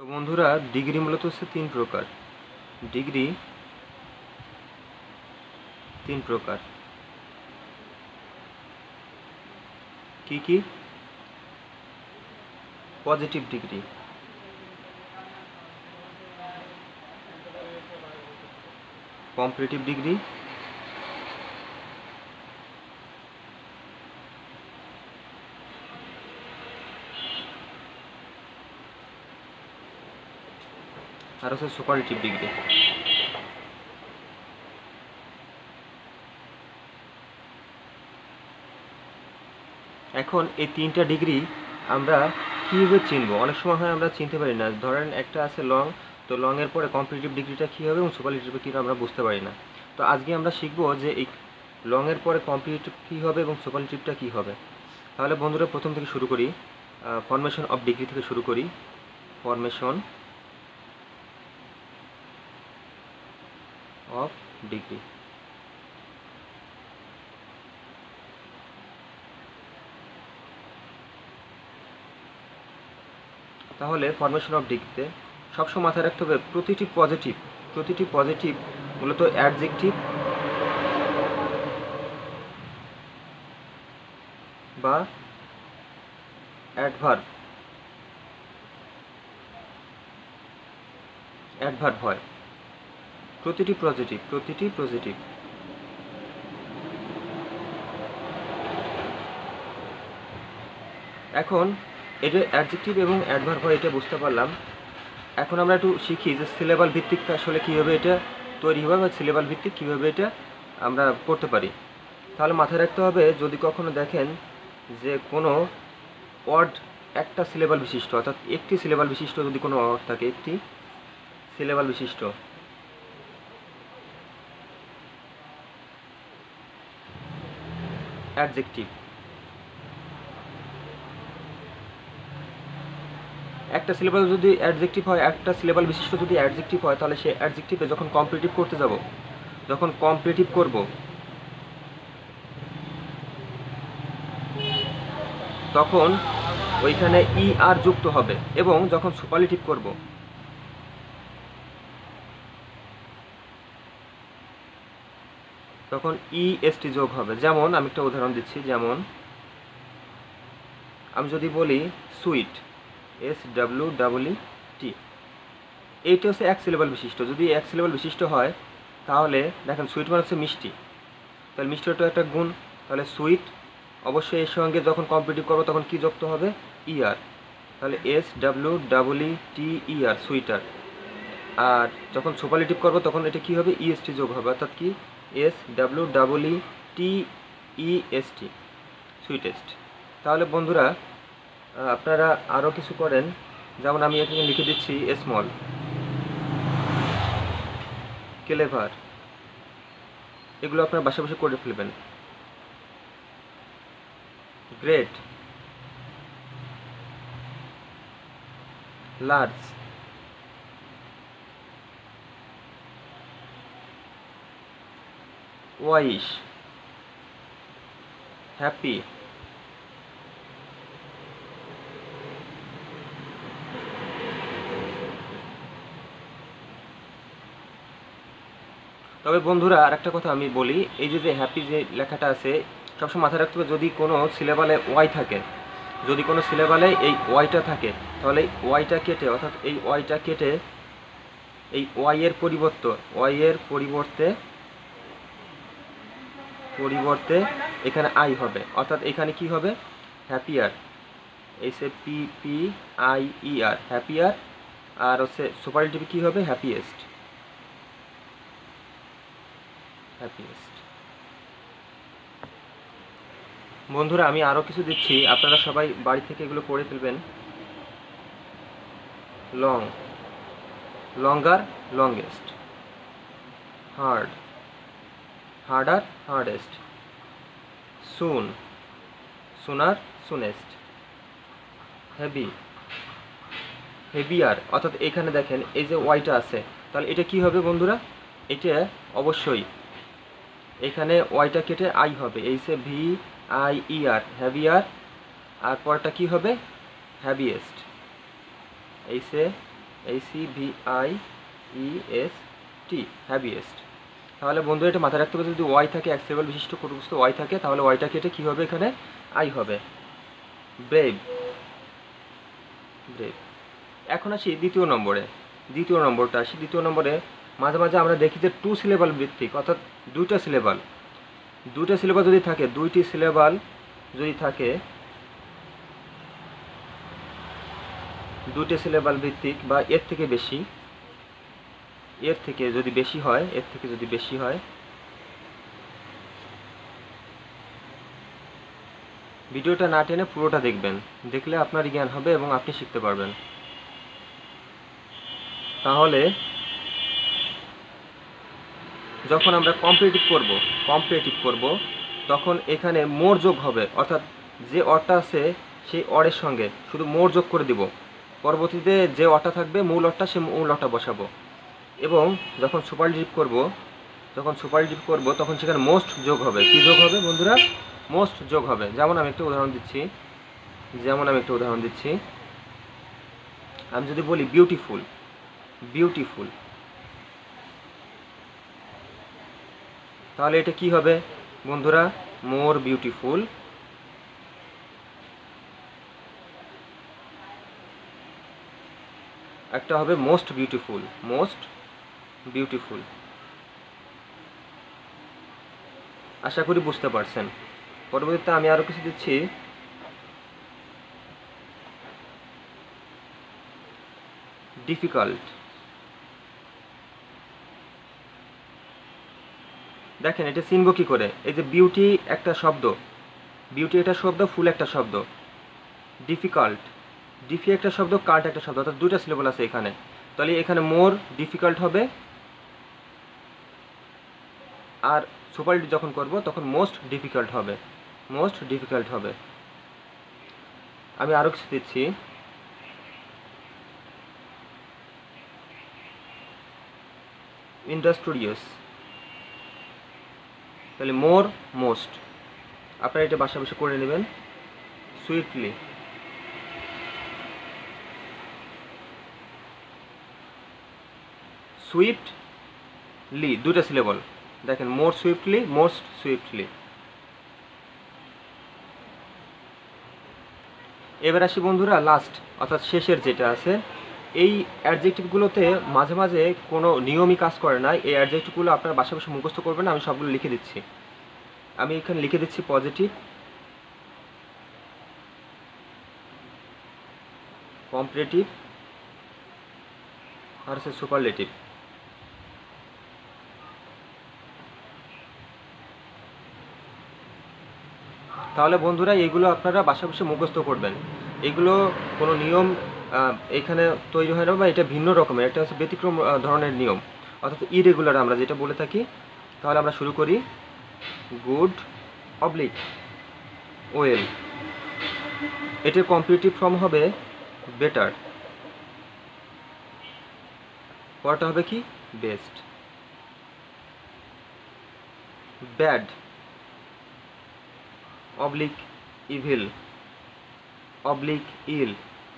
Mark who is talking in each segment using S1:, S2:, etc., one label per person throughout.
S1: তো বন্ধুরা, ডিগ্রি মূলত হচ্ছে তিন প্রকার। ডিগ্রি তিন প্রকার। কি কি? পজিটিভ ডিগ্রি, কম্পারেটিভ ডিগ্রি, আর হচ্ছে সুপারলেটিভ ডিগ্রি। এখন এই তিনটা ডিগ্রি আমরা কীভাবে চিনব? অনেক সময় হয় আমরা চিনতে পারি না। ধরেন একটা আছে লং, তো লংয়ের পরে কম্পারেটিভ ডিগ্রিটা কী হবে এবং সুপারলেটিভ কী হবে আমরা বুঝতে পারি না। তো আজকে আমরা শিখবো যে এই লংয়ের পরে কম্পারেটিভ কী হবে এবং সুপারলেটিভটা কী হবে। তাহলে বন্ধুরা, প্রথম থেকে শুরু করি, ফরমেশন অফ ডিগ্রি থেকে শুরু করি। Formation of degree. তাহলে ফরমেশন অফ ডিগ্রিতে সবসময় মাথায় রাখতে হবে প্রতিটি পজিটিভ মূলত অ্যাডজেক্টিভ বা অ্যাডভার্ব হয়। প্রতিটি পজিটিভ। এখন এটা অ্যাডজেক্টিভ এবং অ্যাডভার্ব হয়, এটা বুঝতে পারলাম। এখন আমরা একটু শিখি যে সিলেবাল ভিত্তিক আসলে কীভাবে এটা তৈরি হবে বা সিলেবাল ভিত্তিক কীভাবে এটা আমরা করতে পারি। তাহলে মাথায় রাখতে হবে, যদি কখনো দেখেন যে কোনো ওয়ার্ড একটা সিলেবাল বিশিষ্ট, অর্থাৎ একটি সিলেবাল বিশিষ্ট যদি কোনো ওয়ার্ড থাকে, একটি সিলেবাল বিশিষ্ট, অ্যাডজেক্টিভ, একটা সিলেবাল যদি অ্যাডজেক্টিভ হয়, একটা সিলেবাল বিশিষ্ট যদি অ্যাডজেক্টিভ হয়, তাহলে সে অ্যাডজেক্টিভে যখন কম্পারেটিভ করতে যাব, যখন কম্পারেটিভ করব, তখন ওইখানে ই আর যুক্ত হবে, এবং যখন সুপারলেটিভ করব তখন ইএসটি যোগ হবে। যেমন আমি একটা উদাহরণ দিচ্ছি, যেমন আমি যদি বলি সুইট, SWEET, এইটা হচ্ছে এক সিলেবাল বিশিষ্ট। যদি এক সিলেবাল বিশিষ্ট হয়, তাহলে দেখেন সুইট মানে হচ্ছে মিষ্টি, তাহলে মিষ্টিটা একটা গুণ, তাহলে সুইট অবশ্যই এর সঙ্গে যখন কম্পারেটিভ করবো তখন কি যুক্ত হবে? ER, তাহলে SWEETER, সুইটার। আর যখন সুপারলেটিভ করবো তখন এটা কি হবে? EST যোগ হবে, অর্থাৎ কি SWEETEST, সুইটেস্ট। তাহলে বন্ধুরা, আপনারা আরও কিছু করেন, যেমন আমি এখানে লিখে দিচ্ছি স্মল, ক্লেভার, এগুলো আপনারা বাসা বসে করে ফেলবেন। গ্রেট, লার্জ, ওয়াইশ, হ্যাপি, তবে বন্ধুরা আরেকটা কথা আমি বলি, এই যে হ্যাপি যে লেখাটা আছে, সবসময় মাথায় রাখতে হবে, যদি কোনো সিলেবালে ওয়াই থাকে, যদি কোনো সিলেবালে এই ওয়াইটা থাকে, তাহলে ওয়াইটা কেটে, অর্থাৎ এই ওয়াইটা কেটে এই ওয়াইয়ের পরিবর্তে এখানে আই হবে, অর্থাৎ এখানে কি হবে? Happier, HAPPIER, happier. আর হচ্ছে সুপারলেটিভ কি হবে? হ্যাপিয়েস্ট। বন্ধুরা, আমি আরও কিছু দিচ্ছি, আপনারা সবাই বাড়ি থেকে এগুলো করে ফেলবেন। Long, longer, longest. Hard, harder, hardest. Soon, sooner, soonest. Heavy, heavier, অর্থাৎ এখানে দেখেন এই যে ওয়াইটা আছে, তাহলে এটা কি হবে বন্ধুরা? এটা অবশ্যই এখানে ওয়াইটা কেটে আই হবে, HAVIER, হ্যাভিয়ার। আর পরটা কি হবে? হ্যাভিয়েস্ট, HCVIEST, হ্যাভিয়েস্ট। তাহলে বন্ধু এটা মাথায় রাখতে হবে, যদি ওয়াই থাকে এক সিলেবল বিশিষ্ট কোনো বস্তু ওয়াই থাকে, তাহলে ওয়াইটা কেটে কী হবে এখানে আই হবে। Brave, brave. এখন আসি দ্বিতীয় নম্বরে। দ্বিতীয় নম্বরে মাঝে মাঝে আমরা দেখি যে টু সিলেবাল ভিত্তিক, অর্থাৎ দুইটা সিলেবাল যদি থাকে, দুইটি সিলেবাল যদি থাকে, দুইটি সিলেবাল ভিত্তিক বা এর থেকে যদি বেশি হয়, ভিডিওটা না টেনে পুরোটা দেখবেন, দেখলে আপনার জ্ঞান হবে এবং আপনি শিখতে পারবেন। তাহলে যখন আমরা কম্পারেটিভ করব তখন এখানে মোর যোগ হবে, অর্থাৎ যে অরটা আছে সেই অরের সঙ্গে শুধু মোর যোগ করে দিব, পরবর্তীতে যে অরটা থাকবে মূল অরটা, সে মূল অরটা বসাবো। এবং যখন সুপারলেটিভ করব তখন সেখানে মোস্ট যোগ হবে। কি যোগ হবে বন্ধুরা? মোস্ট যোগ হবে। যেমন আমি একটা উদাহরণ দিচ্ছি, আমি যদি বলি বিউটিফুল, তাহলে এটা কি হবে বন্ধুরা? More beautiful. একটা হবে মোস্ট বিউটিফুল। আশা করি বুঝতে পারছেন। পরবর্তীতে আমি আরো কিছু দিচ্ছি, ডিফিকাল্ট। দেখেন এটা চিনব কি করে? এই যে বিউটি একটা শব্দ, ফুল একটা শব্দ, ডিফি একটা শব্দ, কাল্ট একটা শব্দ, অর্থাৎ দুইটা সিলেবল আছে এখানে। তাহলে এখানে মোর ডিফিকাল্ট হবে, আর সুপারলেটিভ যখন করব তখন মোস্ট ডিফিকাল্ট হবে। আমি আরো কিছু দিচ্ছি, ইন্ডাস্ট্রিয়াস। তাহলে মোর, মোস্ট। আপনারা এটা বাসা বসে করে নেবেন। সুইফটলি, দুটো সিলেবল। দেখেন মোর সুইফটলি, মোস্ট সুইফটলি। এবার আসি বন্ধুরা লাস্ট, অর্থাৎ শেষের যেটা আছে, এই অ্যাডজেক্টিভগুলোতে মাঝে মাঝে কোনো নিয়মই কাজ করে না। এই অ্যাডজেক্টিভগুলো আপনার বাসা বসে মুখস্থ করবেন, আমি সবগুলো লিখে দিচ্ছি। আমি এখানে লিখে দিচ্ছি পজিটিভ, কম্পারেটিভ, আর হচ্ছে সুপারলেটিভ। তাহলে বন্ধুরা এইগুলো আপনারা বাসা বসে মুখস্থ করবেন। এগুলো কোনো নিয়ম এখানে তৈরি হয় না, বা এটা ভিন্ন রকমের, এটা হচ্ছে ব্যতিক্রম ধরনের নিয়ম, অর্থাৎ ইরেগুলার আমরা যেটা বলে থাকি। তাহলে আমরা শুরু করি। Good, oblique, well. এটার কম্পারেটিভ ফর্ম হবে বেটার, পরটা হবে কি? Best. Bad, oblique, evil, oblique, ill.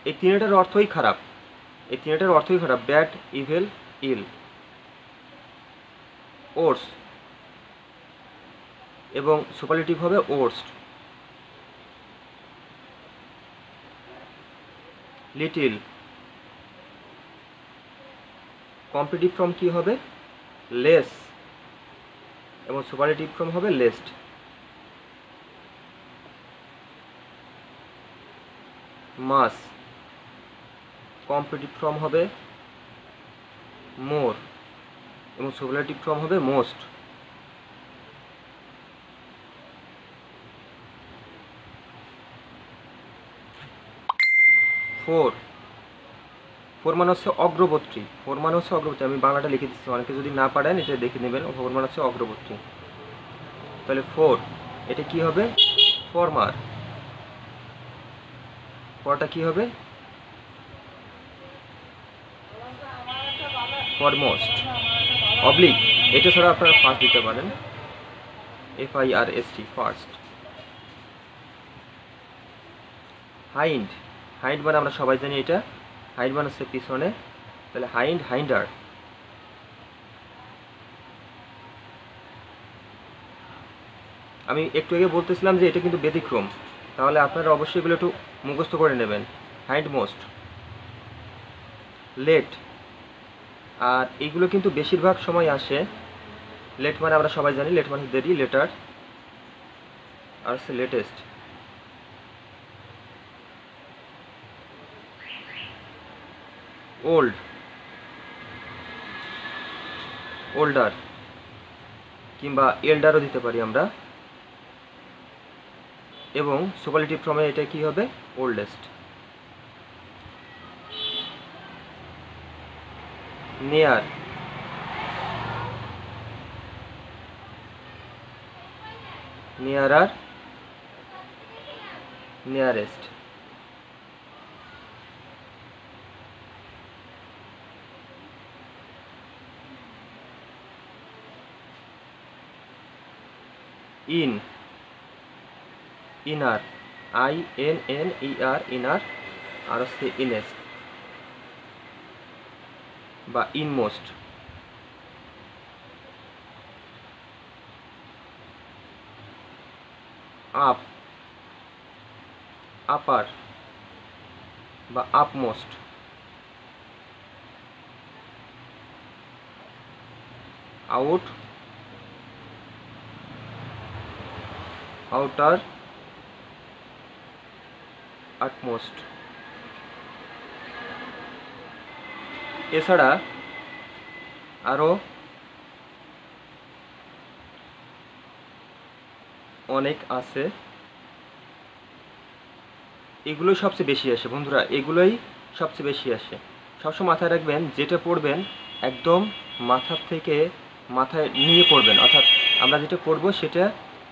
S1: এই তিনটার অর্থই খারাপ, ব্যাড, ইভিল, ইল। ওর্স, এবং সুপারলেটিভ হবে ওর্স্ট। লিটিল, কম্পারেটিভ ফর্ম কি হবে? লেস, এবং সুপারলেটিভ ফর্ম হবে লেস্ট। মাস, কম্পারেটিভ ফর্ম হবে মোর, এবং সুপারলেটিভ ফর্ম হবে মোস্ট। ফোর মানে হচ্ছে অগ্রবর্তী, আমি বাংলাটা লিখে দিচ্ছি, অনেকে যদি না পারেন এটা দেখে নেবেন। ফোর মানে হচ্ছে অগ্রবর্তী। তাহলে ফোর, এটা কি হবে? ফরমার। পরটা কি হবে? ফরমোস্ট। অবলিক, এটা ছাড়া আপনারা ফার্স্ট দিতে পারেন, FIRST, ফার্স্ট। হাইন্ড, মানে আমরা সবাই জানি এটা, হাইন্ড মানে হচ্ছে পিছনে, তাহলে হাইন্ডার। আমি একটু আগে বলতেছিলাম যে এটা কিন্তু ব্যতিক্রম, তাহলে আপনারা অবশ্যই এগুলো একটু মুখস্থ করে নেবেন। হাইন্ডমোস্ট, লেট, আর এইগুলো কিন্তু বেশিরভাগ সময় আসে। লেট মানে আমরা সবাই জানি, লেট মানে দেরি, লেটার, আর হচ্ছে লেটেস্ট। ওল্ড, ওল্ডার, কিংবা এল্ডারও দিতে পারি আমরা। এবং সুপারলেটিভ ফর্মে এটা কি হবে? Oldest. Near, nearer, nearest. In, inner, INNER, inner, আর হচ্ছে ইনেস্ট বা ইনমোস্ট। আপ, আপার বা আপমোস্ট। Out, outer, utmost. এছাড়া আরও অনেক আছে, এগুলোই সবচেয়ে বেশি আসে বন্ধুরা, এগুলোই সবচেয়ে বেশি আসে। সবসময় মাথায় রাখবেন, যেটা পড়বেন একদম মাথার থেকে মাথায় নিয়ে পড়বেন, অর্থাৎ আমরা যেটা পড়বো সেটা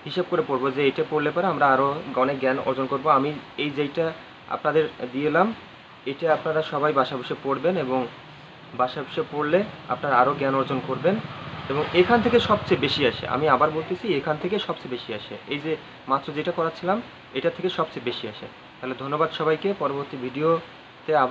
S1: হিসাব করে পড়বো, যে এটা পড়লে পরে আমরা আরও অনেক জ্ঞান অর্জন করব। আমি এই যেটা আপনাদের দিলাম, এটা আপনারা সবাই বাসা বসে পড়বেন, এবং বাসা বসে পড়লে আপনারা আরও জ্ঞান অর্জন করবেন। এবং এখান থেকে সবচেয়ে বেশি আসে, আমি আবার বলতেছি, এখান থেকে সবচেয়ে বেশি আসে। এই যে মাত্র যেটা করাচ্ছিলাম, এটা থেকে সবচেয়ে বেশি আসে। তাহলে ধন্যবাদ সবাইকে। পরবর্তী ভিডিওতে আবার